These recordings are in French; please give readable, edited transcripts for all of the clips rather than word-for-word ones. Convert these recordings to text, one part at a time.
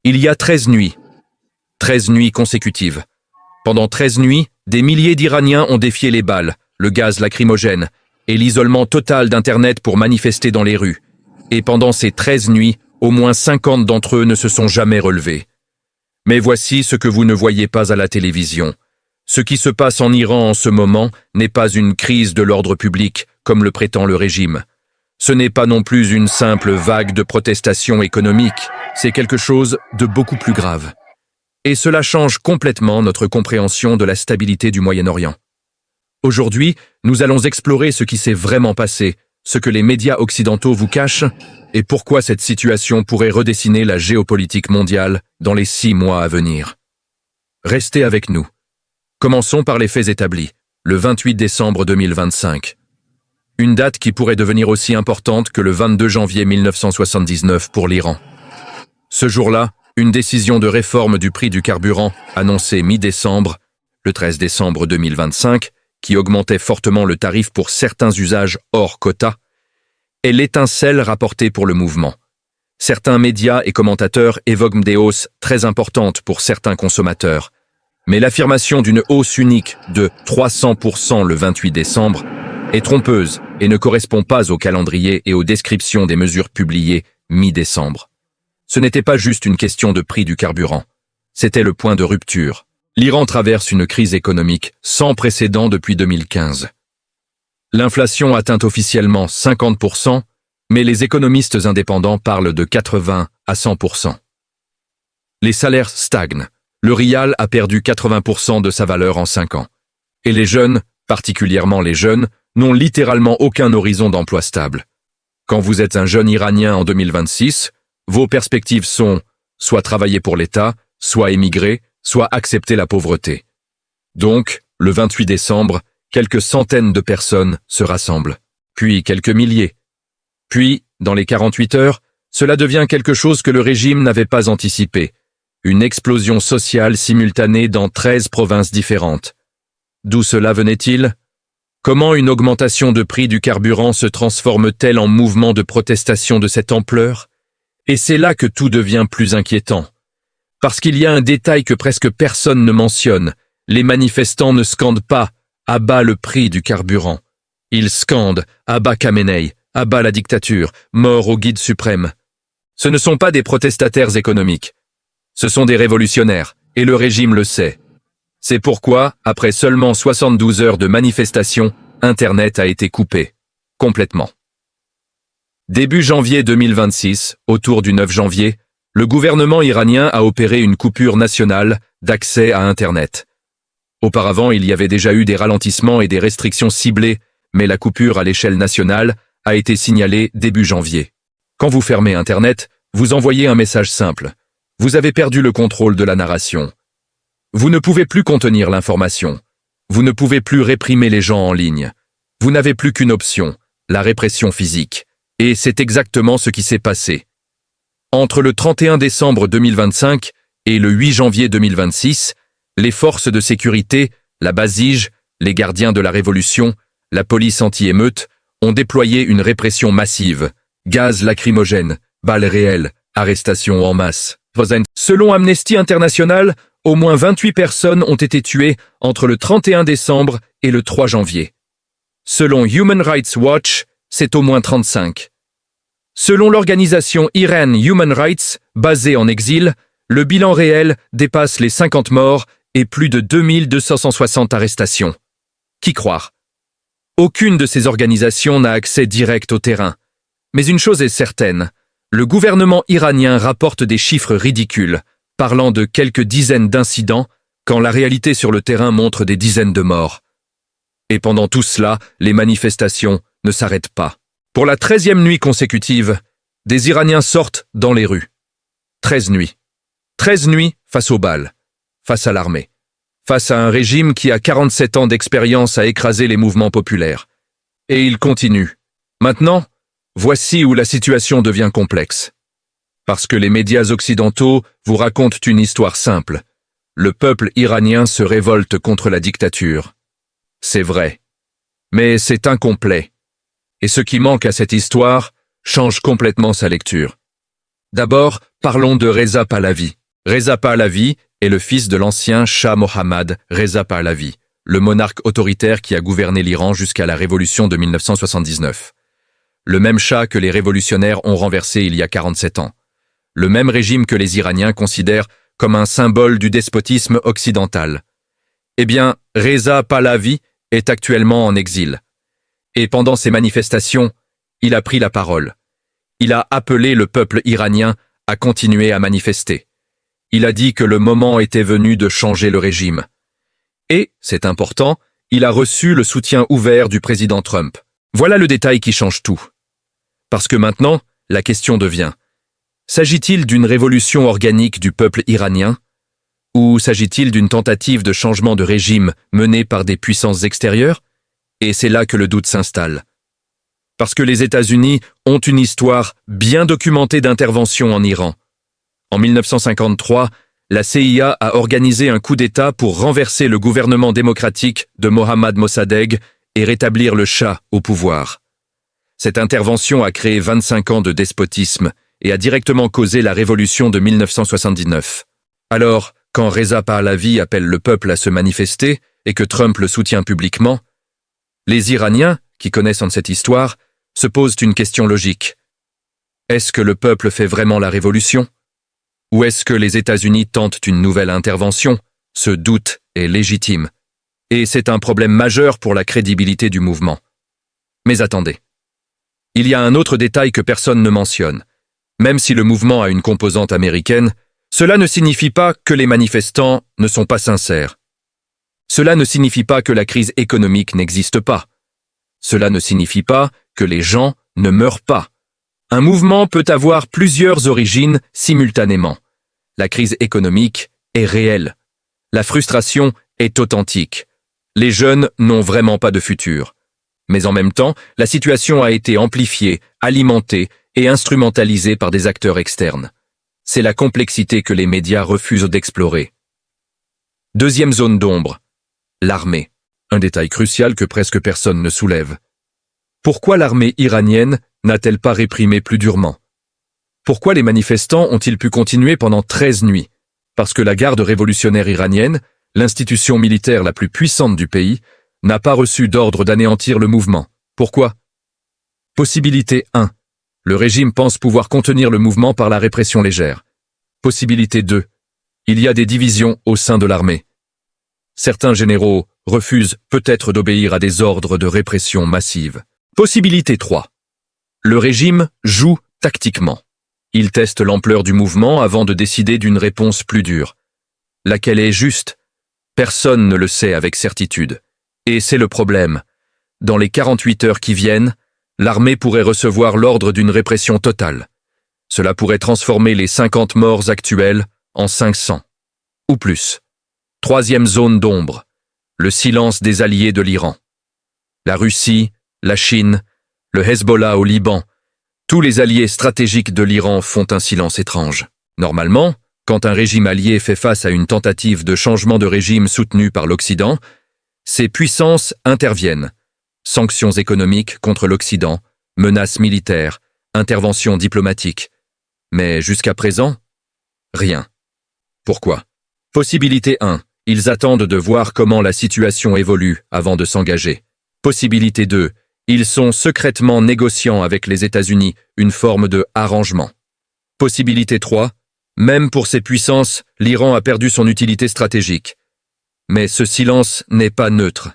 Il y a 13 nuits. 13 nuits consécutives. Pendant 13 nuits, des milliers d'Iraniens ont défié les balles, le gaz lacrymogène et l'isolement total d'Internet pour manifester dans les rues. Et pendant ces 13 nuits, au moins 50 d'entre eux ne se sont jamais relevés. Mais voici ce que vous ne voyez pas à la télévision. Ce qui se passe en Iran en ce moment n'est pas une crise de l'ordre public, comme le prétend le régime. Ce n'est pas non plus une simple vague de protestation économique, c'est quelque chose de beaucoup plus grave. Et cela change complètement notre compréhension de la stabilité du Moyen-Orient. Aujourd'hui, nous allons explorer ce qui s'est vraiment passé, ce que les médias occidentaux vous cachent, et pourquoi cette situation pourrait redessiner la géopolitique mondiale dans les 6 mois à venir. Restez avec nous. Commençons par les faits établis, le 28 décembre 2025. Une date qui pourrait devenir aussi importante que le 22 janvier 1979 pour l'Iran. Ce jour-là, une décision de réforme du prix du carburant annoncée mi-décembre, le 13 décembre 2025, qui augmentait fortement le tarif pour certains usages hors quota, est l'étincelle rapportée pour le mouvement. Certains médias et commentateurs évoquent des hausses très importantes pour certains consommateurs, mais l'affirmation d'une hausse unique de 300% le 28 décembre est trompeuse et ne correspond pas au calendrier et aux descriptions des mesures publiées mi-décembre. Ce n'était pas juste une question de prix du carburant, c'était le point de rupture. L'Iran traverse une crise économique sans précédent depuis 2015. L'inflation atteint officiellement 50%, mais les économistes indépendants parlent de 80 à 100%. Les salaires stagnent. Le rial a perdu 80% de sa valeur en 5 ans. Et les jeunes, particulièrement les jeunes, n'ont littéralement aucun horizon d'emploi stable. Quand vous êtes un jeune Iranien en 2026, vos perspectives sont soit travailler pour l'État, soit émigrer, soit accepter la pauvreté. Donc, le 28 décembre, quelques centaines de personnes se rassemblent, puis quelques milliers. Puis, dans les 48 heures, cela devient quelque chose que le régime n'avait pas anticipé, une explosion sociale simultanée dans 13 provinces différentes. D'où cela venait-il ? Comment une augmentation de prix du carburant se transforme-t-elle en mouvement de protestation de cette ampleur ? Et c'est là que tout devient plus inquiétant. Parce qu'il y a un détail que presque personne ne mentionne, les manifestants ne scandent pas « à bas le prix du carburant ». Ils scandent « à bas Khamenei », « à bas la dictature », « mort au guide suprême ». Ce ne sont pas des protestataires économiques. Ce sont des révolutionnaires, et le régime le sait. C'est pourquoi, après seulement 72 heures de manifestation, Internet a été coupé. Complètement. Début janvier 2026, autour du 9 janvier, le gouvernement iranien a opéré une coupure nationale d'accès à Internet. Auparavant, il y avait déjà eu des ralentissements et des restrictions ciblées, mais la coupure à l'échelle nationale a été signalée début janvier. Quand vous fermez Internet, vous envoyez un message simple. Vous avez perdu le contrôle de la narration. Vous ne pouvez plus contenir l'information. Vous ne pouvez plus réprimer les gens en ligne. Vous n'avez plus qu'une option, la répression physique. Et c'est exactement ce qui s'est passé. Entre le 31 décembre 2025 et le 8 janvier 2026, les forces de sécurité, la Basij, les gardiens de la Révolution, la police anti-émeute, ont déployé une répression massive, gaz lacrymogène, balles réelles, arrestations en masse. Selon Amnesty International, au moins 28 personnes ont été tuées entre le 31 décembre et le 3 janvier. Selon Human Rights Watch, c'est au moins 35. Selon l'organisation Iran Human Rights, basée en exil, le bilan réel dépasse les 50 morts et plus de 2260 arrestations. Qui croire ? Aucune de ces organisations n'a accès direct au terrain. Mais une chose est certaine, le gouvernement iranien rapporte des chiffres ridicules, parlant de quelques dizaines d'incidents, quand la réalité sur le terrain montre des dizaines de morts. Et pendant tout cela, les manifestations ne s'arrêtent pas. Pour la 13e nuit consécutive, des Iraniens sortent dans les rues. 13 nuits. 13 nuits face aux balles, face à l'armée, face à un régime qui a 47 ans d'expérience à écraser les mouvements populaires. Et il continue. Maintenant, voici où la situation devient complexe. Parce que les médias occidentaux vous racontent une histoire simple. Le peuple iranien se révolte contre la dictature. C'est vrai. Mais c'est incomplet. Et ce qui manque à cette histoire change complètement sa lecture. D'abord, Parlons de Reza Pahlavi. Reza Pahlavi est le fils de l'ancien Shah Mohammad Reza Pahlavi, le monarque autoritaire qui a gouverné l'Iran jusqu'à la révolution de 1979. Le même Shah que les révolutionnaires ont renversé il y a 47 ans. Le même régime que les Iraniens considèrent comme un symbole du despotisme occidental. Eh bien, Reza Pahlavi est actuellement en exil. Et pendant ces manifestations, il a pris la parole. Il a appelé le peuple iranien à continuer à manifester. Il a dit que le moment était venu de changer le régime. Et, c'est important, il a reçu le soutien ouvert du président Trump. Voilà le détail qui change tout. Parce que maintenant, la question devient, s'agit-il d'une révolution organique du peuple iranien? Ou s'agit-il d'une tentative de changement de régime menée par des puissances extérieures? Et c'est là que le doute s'installe. Parce que les États-Unis ont une histoire bien documentée d'intervention en Iran. En 1953, la CIA a organisé un coup d'État pour renverser le gouvernement démocratique de Mohammad Mossadegh et rétablir le Shah au pouvoir. Cette intervention a créé 25 ans de despotisme et a directement causé la révolution de 1979. Alors, quand Reza Pahlavi appelle le peuple à se manifester et que Trump le soutient publiquement, les Iraniens, qui connaissent cette histoire, se posent une question logique. Est-ce que le peuple fait vraiment la révolution? Ou est-ce que les États-Unis tentent une nouvelle intervention? Ce doute est légitime. Et c'est un problème majeur pour la crédibilité du mouvement. Mais attendez. Il y a un autre détail que personne ne mentionne. Même si le mouvement a une composante américaine, cela ne signifie pas que les manifestants ne sont pas sincères. Cela ne signifie pas que la crise économique n'existe pas. Cela ne signifie pas que les gens ne meurent pas. Un mouvement peut avoir plusieurs origines simultanément. La crise économique est réelle. La frustration est authentique. Les jeunes n'ont vraiment pas de futur. Mais en même temps, la situation a été amplifiée, alimentée et instrumentalisée par des acteurs externes. C'est la complexité que les médias refusent d'explorer. Deuxième zone d'ombre, l'armée. Un détail crucial que presque personne ne soulève. Pourquoi l'armée iranienne n'a-t-elle pas réprimé plus durement? Pourquoi les manifestants ont-ils pu continuer pendant 13 nuits? Parce que la garde révolutionnaire iranienne, l'institution militaire la plus puissante du pays, n'a pas reçu d'ordre d'anéantir le mouvement. Pourquoi? Possibilité 1. Le régime pense pouvoir contenir le mouvement par la répression légère. Possibilité 2. Il y a des divisions au sein de l'armée. Certains généraux refusent peut-être d'obéir à des ordres de répression massive. Possibilité 3. Le régime joue tactiquement. Il teste l'ampleur du mouvement avant de décider d'une réponse plus dure. Laquelle est juste? Personne ne le sait avec certitude. Et c'est le problème. Dans les 48 heures qui viennent, l'armée pourrait recevoir l'ordre d'une répression totale. Cela pourrait transformer les 50 morts actuels en 500. Ou plus. Troisième zone d'ombre. Le silence des alliés de l'Iran. La Russie, la Chine, le Hezbollah au Liban, tous les alliés stratégiques de l'Iran font un silence étrange. Normalement, quand un régime allié fait face à une tentative de changement de régime soutenue par l'Occident, ces puissances interviennent. Sanctions économiques contre l'Occident, menaces militaires, interventions diplomatiques. Mais jusqu'à présent, rien. Pourquoi? Possibilité 1. Ils attendent de voir comment la situation évolue avant de s'engager. Possibilité 2. Ils sont secrètement négociant avec les États-Unis une forme de arrangement. Possibilité 3. Même pour ces puissances, l'Iran a perdu son utilité stratégique. Mais ce silence n'est pas neutre.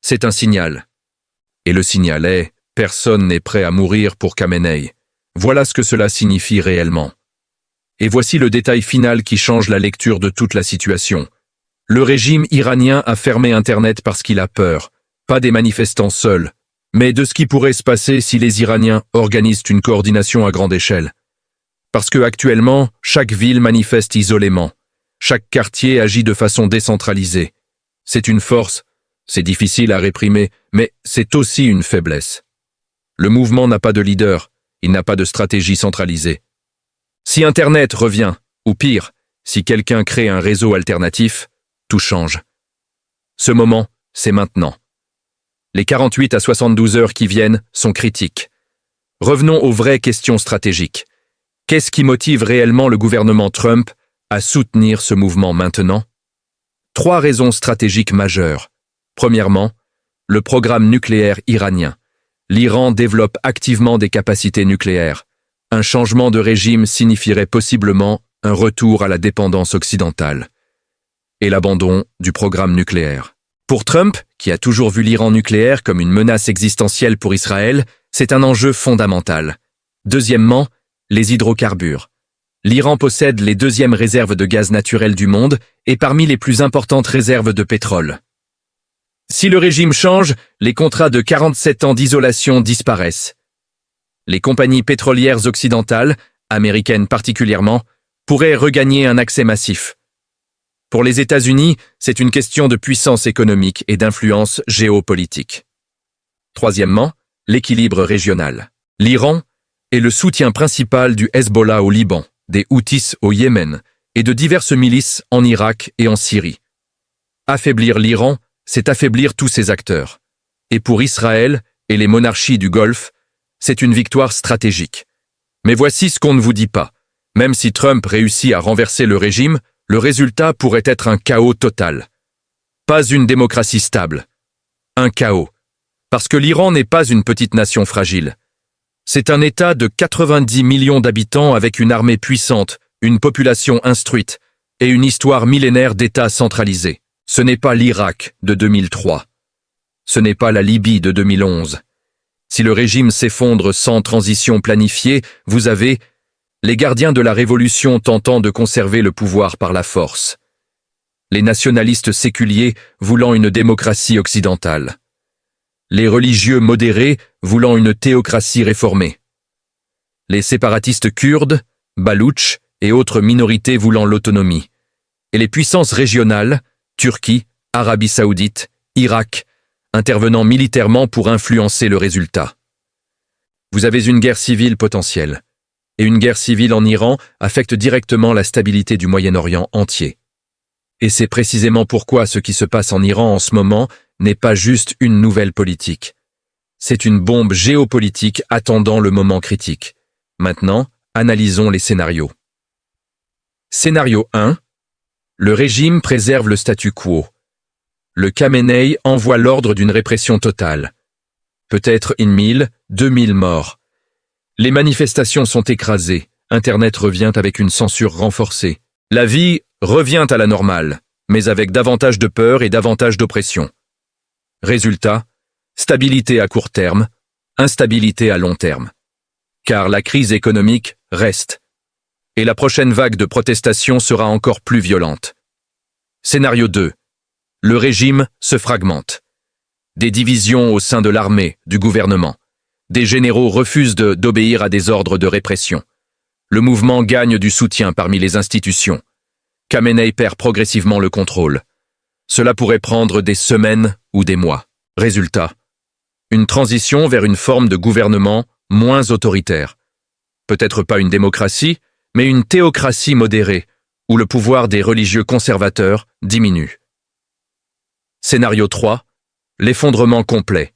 C'est un signal. Et le signal est « personne n'est prêt à mourir pour Khamenei ». Voilà ce que cela signifie réellement. Et voici le détail final qui change la lecture de toute la situation. Le régime iranien a fermé Internet parce qu'il a peur, pas des manifestants seuls, mais de ce qui pourrait se passer si les Iraniens organisent une coordination à grande échelle. Parce que actuellement, chaque ville manifeste isolément. Chaque quartier agit de façon décentralisée. C'est une force, c'est difficile à réprimer, mais c'est aussi une faiblesse. Le mouvement n'a pas de leader, il n'a pas de stratégie centralisée. Si Internet revient, ou pire, si quelqu'un crée un réseau alternatif, tout change. Ce moment, c'est maintenant. Les 48 à 72 heures qui viennent sont critiques. Revenons aux vraies questions stratégiques. Qu'est-ce qui motive réellement le gouvernement Trump à soutenir ce mouvement maintenant? 3 raisons stratégiques majeures. Premièrement, le programme nucléaire iranien. L'Iran développe activement des capacités nucléaires. Un changement de régime signifierait possiblement un retour à la dépendance occidentale et l'abandon du programme nucléaire. Pour Trump, qui a toujours vu l'Iran nucléaire comme une menace existentielle pour Israël, c'est un enjeu fondamental. Deuxièmement, les hydrocarbures. L'Iran possède les 2e réserves de gaz naturel du monde et parmi les plus importantes réserves de pétrole. Si le régime change, les contrats de 47 ans d'isolation disparaissent. Les compagnies pétrolières occidentales, américaines particulièrement, pourraient regagner un accès massif. Pour les États-Unis, c'est une question de puissance économique et d'influence géopolitique. Troisièmement, l'équilibre régional. L'Iran est le soutien principal du Hezbollah au Liban, des Houthis au Yémen et de diverses milices en Irak et en Syrie. Affaiblir l'Iran, c'est affaiblir tous ces acteurs. Et pour Israël et les monarchies du Golfe, c'est une victoire stratégique. Mais voici ce qu'on ne vous dit pas. Même si Trump réussit à renverser le régime, le résultat pourrait être un chaos total. Pas une démocratie stable. Un chaos. Parce que l'Iran n'est pas une petite nation fragile. C'est un État de 90 millions d'habitants avec une armée puissante, une population instruite et une histoire millénaire d'États centralisés. Ce n'est pas l'Irak de 2003. Ce n'est pas la Libye de 2011. Si le régime s'effondre sans transition planifiée, vous avez les gardiens de la révolution tentant de conserver le pouvoir par la force. Les nationalistes séculiers voulant une démocratie occidentale. Les religieux modérés voulant une théocratie réformée. Les séparatistes kurdes, baloutches et autres minorités voulant l'autonomie. Et les puissances régionales, Turquie, Arabie Saoudite, Irak, intervenant militairement pour influencer le résultat. Vous avez une guerre civile potentielle. Et une guerre civile en Iran affecte directement la stabilité du Moyen-Orient entier. Et c'est précisément pourquoi ce qui se passe en Iran en ce moment n'est pas juste une nouvelle politique. C'est une bombe géopolitique attendant le moment critique. Maintenant, analysons les scénarios. Scénario 1. Le régime préserve le statu quo. Le Khamenei envoie l'ordre d'une répression totale. Peut-être 1000, 2000 morts. Les manifestations sont écrasées. Internet revient avec une censure renforcée. La vie revient à la normale, mais avec davantage de peur et davantage d'oppression. Résultat, stabilité à court terme, instabilité à long terme. Car la crise économique reste. Et la prochaine vague de protestations sera encore plus violente. Scénario 2. Le régime se fragmente. Des divisions au sein de l'armée, du gouvernement. Des généraux refusent d'obéir à des ordres de répression. Le mouvement gagne du soutien parmi les institutions. Khamenei perd progressivement le contrôle. Cela pourrait prendre des semaines ou des mois. Résultat, une transition vers une forme de gouvernement moins autoritaire. Peut-être pas une démocratie, mais une théocratie modérée, où le pouvoir des religieux conservateurs diminue. Scénario 3. L'effondrement complet.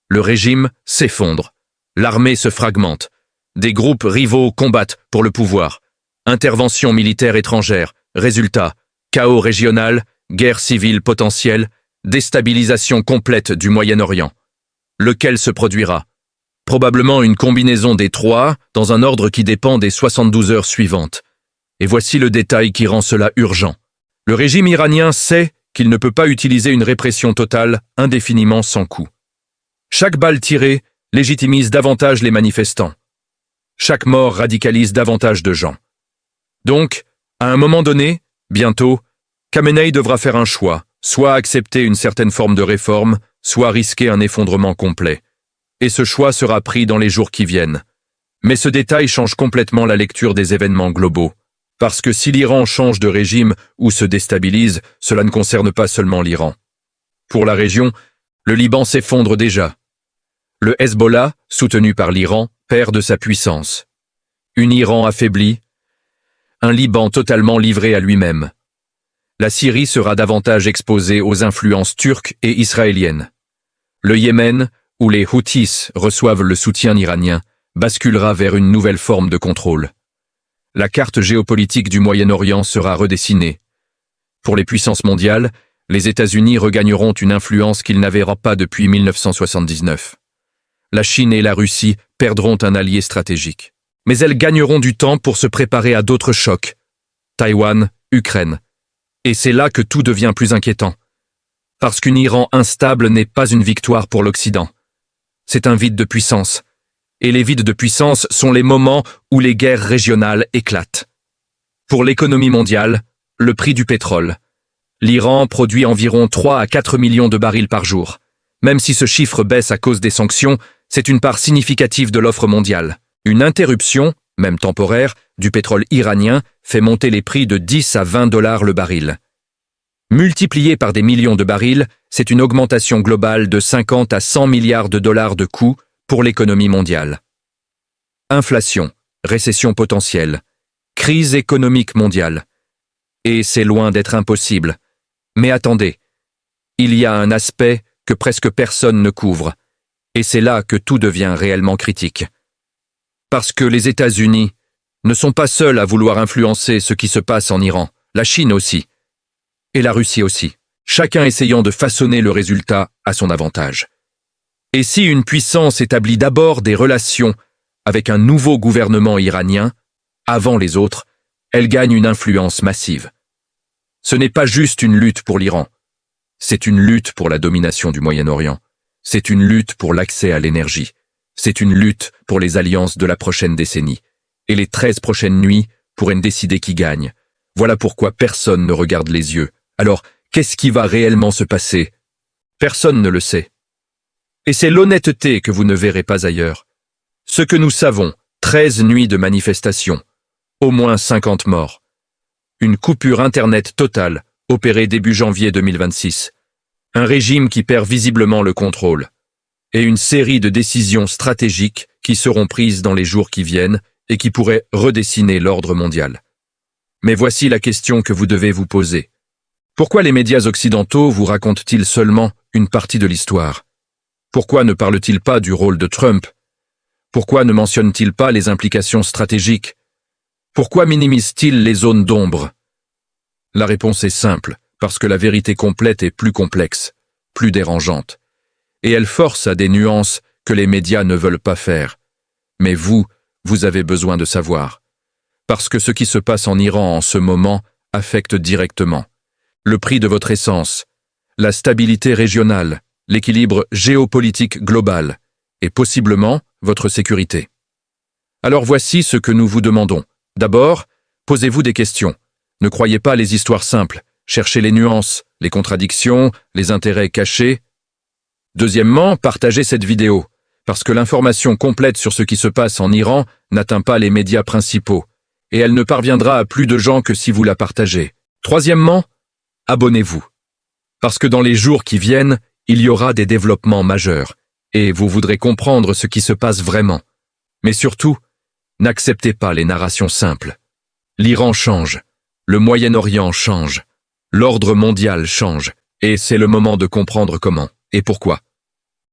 Le régime s'effondre. L'armée se fragmente. Des groupes rivaux combattent pour le pouvoir. Intervention militaire étrangère. Résultat, chaos régional, guerre civile potentielle, déstabilisation complète du Moyen-Orient. Lequel se produira? Probablement une combinaison des trois, dans un ordre qui dépend des 72 heures suivantes. Et voici le détail qui rend cela urgent. Le régime iranien sait qu'il ne peut pas utiliser une répression totale indéfiniment sans coup. Chaque balle tirée légitimise davantage les manifestants. Chaque mort radicalise davantage de gens. Donc, à un moment donné, bientôt, Khamenei devra faire un choix, soit accepter une certaine forme de réforme, soit risquer un effondrement complet. Et ce choix sera pris dans les jours qui viennent. Mais ce détail change complètement la lecture des événements globaux. Parce que si l'Iran change de régime ou se déstabilise, cela ne concerne pas seulement l'Iran. Pour la région, le Liban s'effondre déjà. Le Hezbollah, soutenu par l'Iran, perd de sa puissance. Un Iran affaibli, un Liban totalement livré à lui-même. La Syrie sera davantage exposée aux influences turques et israéliennes. Le Yémen, où les Houthis reçoivent le soutien iranien, basculera vers une nouvelle forme de contrôle. La carte géopolitique du Moyen-Orient sera redessinée. Pour les puissances mondiales, les États-Unis regagneront une influence qu'ils n'avaient pas depuis 1979. La Chine et la Russie perdront un allié stratégique. Mais elles gagneront du temps pour se préparer à d'autres chocs. Taïwan, Ukraine. Et c'est là que tout devient plus inquiétant. Parce qu'un Iran instable n'est pas une victoire pour l'Occident. C'est un vide de puissance. Et les vides de puissance sont les moments où les guerres régionales éclatent. Pour l'économie mondiale, le prix du pétrole. L'Iran produit environ 3 à 4 millions de barils par jour. Même si ce chiffre baisse à cause des sanctions, c'est une part significative de l'offre mondiale. Une interruption, même temporaire, du pétrole iranien fait monter les prix de 10 à 20 dollars le baril. Multiplié par des millions de barils, c'est une augmentation globale de 50 à 100 milliards de dollars de coûts pour l'économie mondiale. Inflation, récession potentielle, crise économique mondiale. Et c'est loin d'être impossible. Mais attendez, il y a un aspect que presque personne ne couvre, et c'est là que tout devient réellement critique. Parce que les États-Unis ne sont pas seuls à vouloir influencer ce qui se passe en Iran, la Chine aussi, et la Russie aussi, chacun essayant de façonner le résultat à son avantage. Et si une puissance établit d'abord des relations avec un nouveau gouvernement iranien, avant les autres, elle gagne une influence massive. Ce n'est pas juste une lutte pour l'Iran, c'est une lutte pour la domination du Moyen-Orient, c'est une lutte pour l'accès à l'énergie, c'est une lutte pour les alliances de la prochaine décennie, et les 13 prochaines nuits pourraient décider qui gagne. Voilà pourquoi personne ne regarde les yeux. Alors, qu'est-ce qui va réellement se passer? Personne ne le sait. Et c'est l'honnêteté que vous ne verrez pas ailleurs. Ce que nous savons, 13 nuits de manifestations, au moins 50 morts. Une coupure Internet totale, opérée début janvier 2026. Un régime qui perd visiblement le contrôle. Et une série de décisions stratégiques qui seront prises dans les jours qui viennent et qui pourraient redessiner l'ordre mondial. Mais voici la question que vous devez vous poser. Pourquoi les médias occidentaux vous racontent-ils seulement une partie de l'histoire? Pourquoi ne parlent-ils pas du rôle de Trump? Pourquoi ne mentionnent-ils pas les implications stratégiques? Pourquoi minimisent-ils les zones d'ombre? La réponse est simple, parce que la vérité complète est plus complexe, plus dérangeante. Et elle force à des nuances que les médias ne veulent pas faire. Mais vous avez besoin de savoir. Parce que ce qui se passe en Iran en ce moment affecte directement le prix de votre essence, la stabilité régionale, l'équilibre géopolitique global et possiblement votre sécurité. Alors voici ce que nous vous demandons. D'abord, posez-vous des questions. Ne croyez pas les histoires simples. Cherchez les nuances, les contradictions, les intérêts cachés. Deuxièmement, partagez cette vidéo, parce que l'information complète sur ce qui se passe en Iran n'atteint pas les médias principaux, et elle ne parviendra à plus de gens que si vous la partagez. Troisièmement, abonnez-vous. Parce que dans les jours qui viennent, il y aura des développements majeurs, et vous voudrez comprendre ce qui se passe vraiment. Mais surtout, n'acceptez pas les narrations simples. L'Iran change, le Moyen-Orient change, l'ordre mondial change, et c'est le moment de comprendre comment et pourquoi.